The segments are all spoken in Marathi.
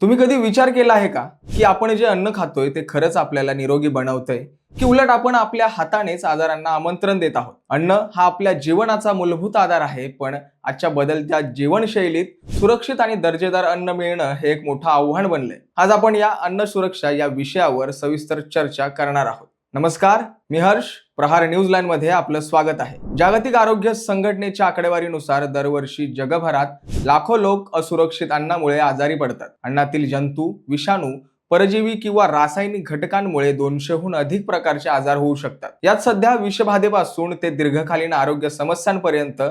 तुम्ही कधी विचार केला आहे का की आपण जे अन्न खातोय ते खरंच आपल्याला निरोगी बनवतंय की उलट आपण आपल्या हातानेच आजारांना आमंत्रण देत आहोत? अन्न हा आपल्या जीवनाचा मूलभूत आधार आहे, पण आजच्या बदलत्या जीवनशैलीत सुरक्षित आणि दर्जेदार अन्न मिळणं हे एक मोठं आव्हान बनलंय. आज आपण या अन्न सुरक्षा या विषयावर सविस्तर चर्चा करणार आहोत. नमस्कार, मी हर्ष. प्रहार न्यूज लाईन मध्ये आपलं स्वागत आहे. जागतिक आरोग्य संघटनेच्या आकडेवारीनुसार दरवर्षी जगभरात लाखो लोक असुरक्षित अन्नामुळे आजारी पडतात. अन्नातील जंतू, विषाणू, परजीवी किंवा रासायनिक घटकांमुळे 200हून अधिक प्रकारचे आजार होऊ शकतात. यात सध्या विषबाधेपासून ते दीर्घकालीन आरोग्य समस्यांपर्यंत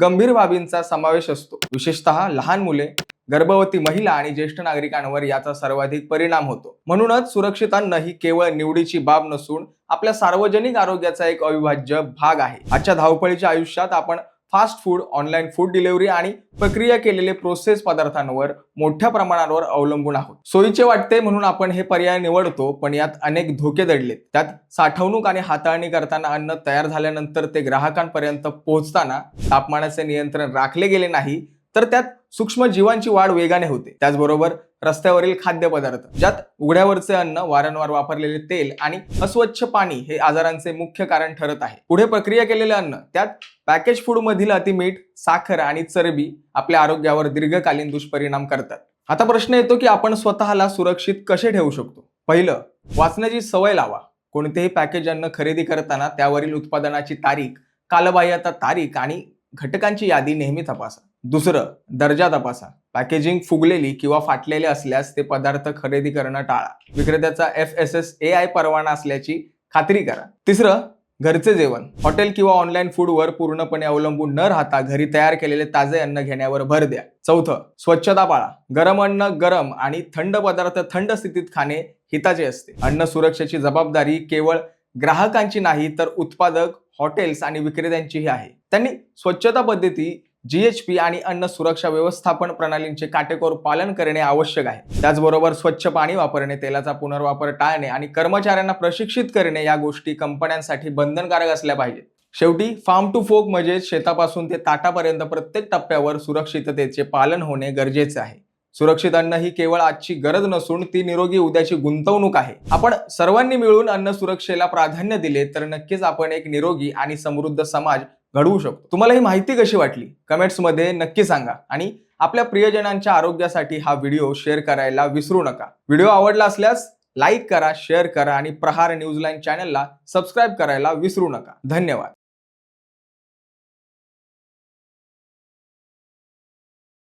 गंभीर बाबींचा समावेश असतो. विशेषतः लहान मुले, गर्भवती महिला आणि ज्येष्ठ नागरिकांवर याचा सर्वाधिक परिणाम होतो. म्हणूनच सुरक्षित अन्न ही केवळ निवडीची बाब नसून आपल्या सार्वजनिक आरोग्याचा एक अविभाज्य भाग आहे. आजच्या धावपळीच्या आयुष्यात आपण fast food, online food delivery आणि प्रक्रिया केलेले प्रोसेस पदार्थांवर मोठ्या प्रमाणावर अवलंबून आहोत. सोयीचे वाटते म्हणून आपण हे पर्याय निवडतो, पण यात अनेक धोके दडलेत. त्यात साठवणूक आणि हाताळणी करताना अन्न तयार झाल्यानंतर ते ग्राहकांपर्यंत पोहोचताना तापमानाचे नियंत्रण राखले गेले नाही तर त्यात सूक्ष्म जीवांची वाढ वेगाने होते. त्याचबरोबर रस्त्यावरील खाद्यपदार्थ, ज्यात उघड्यावरचे अन्न, वारंवार वापरलेले तेल आणि अस्वच्छ पाणी हे आजारांचे मुख्य कारण ठरत आहे. पुढे प्रक्रिया केलेले अन्न, त्यात पॅकेज फूड मधील अतिमीठ, साखर आणि चरबी आपल्या आरोग्यावर दीर्घकालीन दुष्परिणाम करतात. आता प्रश्न येतो की आपण स्वतःला सुरक्षित कसे ठेवू शकतो? पहिलं, वाचण्याची सवय लावा. कोणतेही पॅकेज अन्न खरेदी करताना त्यावरील उत्पादनाची तारीख, कालबाह्यता तारीख आणि घटकांची यादी नेहमी तपासा. दुसरं, दर्जा तपासा. पॅकेजिंग फुगलेली किंवा फाटलेले असल्यास ते पदार्थ खरेदी करणं टाळा. विक्रेत्याचा FSSAI परवाना असल्याची खात्री करा. तिसरं, घरचे जेवण. हॉटेल किंवा ऑनलाईन फूडवर पूर्णपणे अवलंबून न राहता घरी तयार केलेले ताजे अन्न घेण्यावर भर द्या. चौथं, स्वच्छता पाळा. गरम अन्न गरम आणि थंड पदार्थ थंड स्थितीत खाणे हिताचे असते. अन्न सुरक्षेची जबाबदारी केवळ ग्राहकांची नाही तर उत्पादक, हॉटेल्स आणि विक्रेत्यांचीही आहे. त्यांनी स्वच्छता पद्धती, GHP आणि अन्न सुरक्षा व्यवस्थापन प्रणालींचे काटेकोर पालन करणे आवश्यक आहे. त्याचबरोबर स्वच्छ पाणी वापरणे, तेलाचा पुनर्वापर टाळणे आणि कर्मचाऱ्यांना प्रशिक्षित करणे या गोष्टी कंपन्यांसाठी बंधनकारक असल्या पाहिजेत. शेवटी फार्म टू फोक म्हणजे शेतापासून ते ताटापर्यंत प्रत्येक टप्प्यावर सुरक्षिततेचे पालन होणे गरजेचे आहे. सुरक्षित अन्न ही केवळ आजची गरज नसून ती निरोगी उद्याची गुंतवणूक आहे. आपण सर्वांनी मिळून अन्न सुरक्षेला प्राधान्य दिले तर नक्कीच आपण एक निरोगी आणि समृद्ध समाज घडवू शकतो. तुम्हाला ही माहिती कशी वाटली? कमेंट्स मध्ये नक्की सांगा आणि आपल्या प्रियजनांच्या आरोग्यासाठी हा व्हिडिओ शेअर करायला विसरू नका. व्हिडिओ आवडला असल्यास लाईक करा, शेअर करा आणि प्रहार न्यूज लाईन चॅनलला सबस्क्राईब करायला विसरू नका. धन्यवाद.